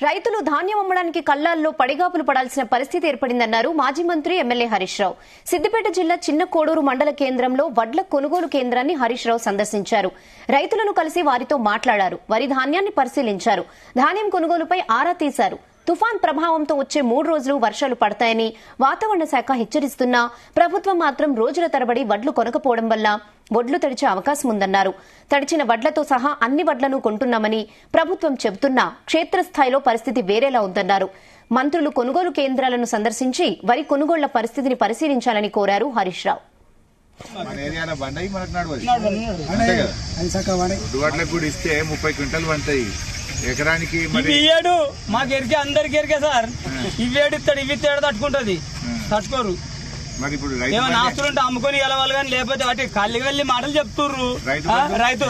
రైతులు ధాన్యం అమ్మడానికి కళ్లాల్లో పడిగాపులు పడాల్సిన పరిస్థితి ఏర్పడిందన్నారు మాజీ మంత్రి ఎమ్మెల్యే హరీష్ రావు. సిద్దిపేట జిల్లా చిన్న కోడూరు మండల కేంద్రంలో వడ్ల కొనుగోలు కేంద్రాన్ని హరీష్ రావు సందర్శించారు. రైతులను కలిసి వారితో మాట్లాడారు. వరి ధాన్యాన్ని పరిశీలించారు. ధాన్యం కొనుగోలుపై ఆరా తీశారు. తుఫాన్ ప్రభావంతో వచ్చే 3 రోజులు వర్షాలు పడతాయని వాతావరణ శాఖ హెచ్చరిస్తున్నా ప్రభుత్వం మాత్రం రోజుల తరబడి వడ్లు కొనకపోవడం వల్ల వడ్లు తడిచే అవకాశం ఉందన్నారు. తడిచిన వడ్లతో సహా అన్ని వడ్లను కొంటున్నామని ప్రభుత్వం చెబుతున్నా క్షేత్రస్థాయిలో పరిస్థితి వేరేలా ఉందన్నారు. మంత్రులు కొనుగోలు కేంద్రాలను సందర్శించి వరి కొనుగోళ్ల పరిస్థితిని పరిశీలించాలని కోరారు హరీష్ రావు. ఎకరానికి ఇయ్యాడు మాకు ఎరికే అందరికి ఎరికే సార్. ఇవేడు ఇస్తాడు, ఇవి తేడా తట్టుకుంటది, తట్టుకోరు. మరి ఇప్పుడు ఏమైనా ఆస్తులు ఉంటే అమ్ముకొని వెళ్ళవాలి కానీ లేకపోతే వాటి కళ్ళకి వెళ్ళి మాటలు చెప్తుర్రు. రైతు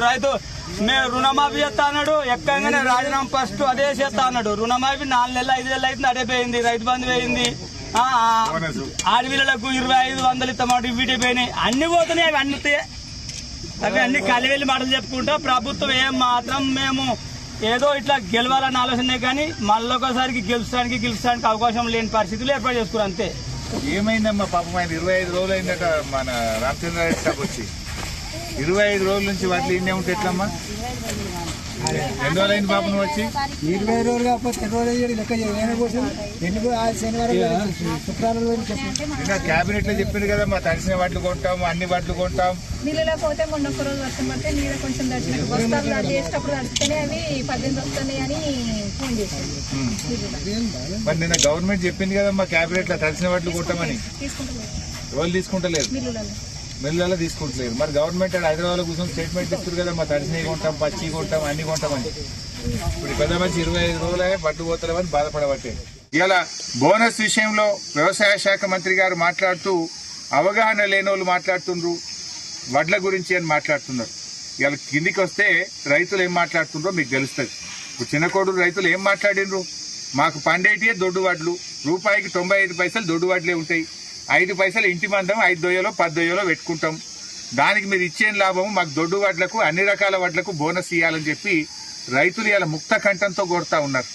మేము రుణమాఫీ చేస్తా అన్నాడు. ఎక్కగానే రాజీనామా ఫస్ట్ అదే చేస్తా అన్నాడు. రుణమాఫీ 4 నెలలు 5 నెలలు అయితే అదే పోయింది. రైతు బంధు పోయింది. ఆడపిల్లలకు 2500 ఇస్తామంటే వీటి పోయినాయి. అన్ని పోతున్నాయి. అవి అన్ని కళ్ళి వెళ్ళి మాటలు చెప్పుకుంటా ప్రభుత్వం ఏం మాత్రం మేము ఏదో ఇట్లా గెలవాలని ఆలోచనే కానీ మళ్ళొకసారికి గెలుస్తానికి అవకాశం లేని పరిస్థితులు ఏర్పాటు చేసుకున్నారు. అంతే. ఏమైందమ్మా పాపం ఆయన 25 రోజులు అయిందట మన రామచంద్రారెడ్డి సాబ్ వచ్చి. 25 రోజుల నుంచి వాటిలో ఇన్నే ఉంటే ఎట్లమ్మా? ఎన్ని రోజులు అయింది పాపం వచ్చి? 20 రోజులు కాకపోతే లెక్క ఇంకా క్యాబినెట్ లో చెప్పింది కదమ్మా, తడిసిన వాటిని కొంటాం, అన్ని వాటిని కొంటాం. నీళ్ళలో పోతే మొన్న ఒక రోజు వర్షం పడితే నీళ్ళు కొంచెం తడిచినట్టు బస్తాలు చేసేటప్పుడు తడిస్తేనే అవి 18 వస్తున్నాయి అని ఫోన్ చేశారు. మరి నిన్న గవర్నమెంట్ చెప్పింది కదమ్మా క్యాబినెట్ లో తడిసిన వాటిని కొంటామని. రోజులు తీసుకుంటలేదు, మిల్లులలో తీసుకుంటలేదు. మరి గవర్నమెంట్ హైదరాబాద్ లో కూర్చొని స్టేట్మెంట్ ఇస్తారు కదా, మా తడిసినవి కొంటాం, పచ్చి కొంటాం, అన్ని కొంటామని. ఇప్పుడు పెద్ద మంచి 25 రోజులే పట్టు పోతలేమని బాధపడబట్టే. ఇలా బోనస్ విషయంలో వ్యవసాయ శాఖ మంత్రి గారు మాట్లాడుతూ అవగాహన లేని వాళ్ళు మాట్లాడుతుండ్రు, వడ్ల గురించి అని మాట్లాడుతున్నారు. ఇలా కిందికి వస్తే రైతులు ఏం మాట్లాడుతుండ్రో మీకు తెలుస్తుంది. ఇప్పుడు చిన్నకోడూరు రైతులు ఏం మాట్లాడినరు? మాకు పండేటియే దొడ్డు వడ్లు, రూపాయికి 95 పైసలు దొడ్డు వడ్లే ఉంటాయి. 5 పైసలు ఇంటి మందం 5 దొయ్యలో 10 దొయ్యలో పెట్టుకుంటాం. దానికి మీరు ఇచ్చే లాభం మాకు దొడ్డు వడ్లకు అన్ని రకాల వడ్లకు బోనస్ ఇవ్వాలని చెప్పి రైతులు ఇలా ముక్త కంఠంతో కోరుతా ఉన్నారు.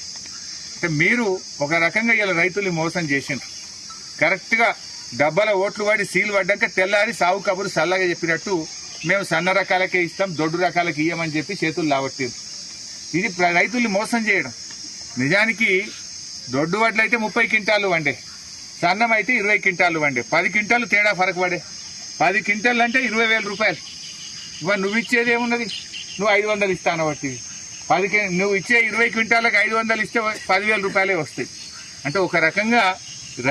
అంటే మీరు ఒక రకంగా ఇలా రైతుల్ని మోసం చేసిండ్రు. కరెక్ట్ గా డబ్బాల ఓట్లు పడి సీలు పడ్డాక తెల్లారి సాగు కబురు సల్లగా చెప్పినట్టు మేము సన్న రకాలకే ఇస్తాం, దొడ్డు రకాలకి ఇయ్యమని చెప్పి చేతులు లావట్టారు. ఇది రైతుల్ని మోసం చేయడం. నిజానికి దొడ్డు వడ్లు అయితే 30 క్వింటాలు వండే, సన్నం అయితే 20 క్వింటాలు వండే. 10 క్వింటాలు తేడా ఫరక్ పడే. 10 క్వింటాలు అంటే 20,000 రూపాయలు. ఇవాళ నువ్వు ఇచ్చేది ఏమున్నది? నువ్వు 500 ఇస్తాను బట్టి నువ్వు ఇచ్చే 20 క్వింటాలకు 500 ఇస్తే 10,000 రూపాయలే వస్తాయి. అంటే ఒక రకంగా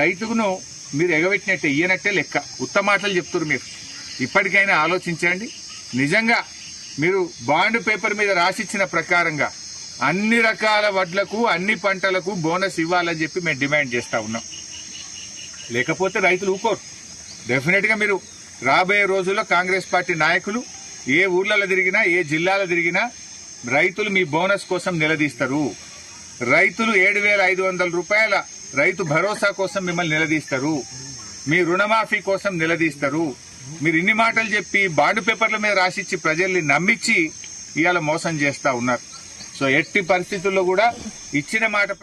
రైతుకును మీరు ఎగబెట్టినట్టే, ఇయ్యనట్టే లెక్క. ఉత్తమ మాటలు చెప్తున్నారు. మీరు ఇప్పటికైనా ఆలోచించండి. నిజంగా మీరు బాండ్ పేపర్ మీద రాసిచ్చిన ప్రకారంగా అన్ని రకాల వడ్లకు అన్ని పంటలకు బోనస్ ఇవ్వాలని చెప్పి మేము డిమాండ్ చేస్తా ఉన్నాం. లేకపోతే రైతులు ఊకోరు. డెఫినెట్ గా మీరు రాబోయే రోజుల్లో కాంగ్రెస్ పార్టీ నాయకులు ఏ ఊర్లలో తిరిగినా, ఏ జిల్లాలో తిరిగినా రైతులు మీ బోనస్ కోసం నిలదీస్తారు. రైతులు 7,500 రూపాయల రైతు భరోసా కోసం మిమ్మల్ని నిలదీస్తారు. మీ రుణమాఫీ కోసం నిలదీస్తారు. మీరు ఇన్ని మాటలు చెప్పి బాండ్ పేపర్ల మీద రాసిచ్చి ప్రజల్ని నమ్మించి ఇవాళ మోసం చేస్తా ఉన్నారు. సో ఎట్టి పరిస్థితుల్లో కూడా ఇచ్చిన మాట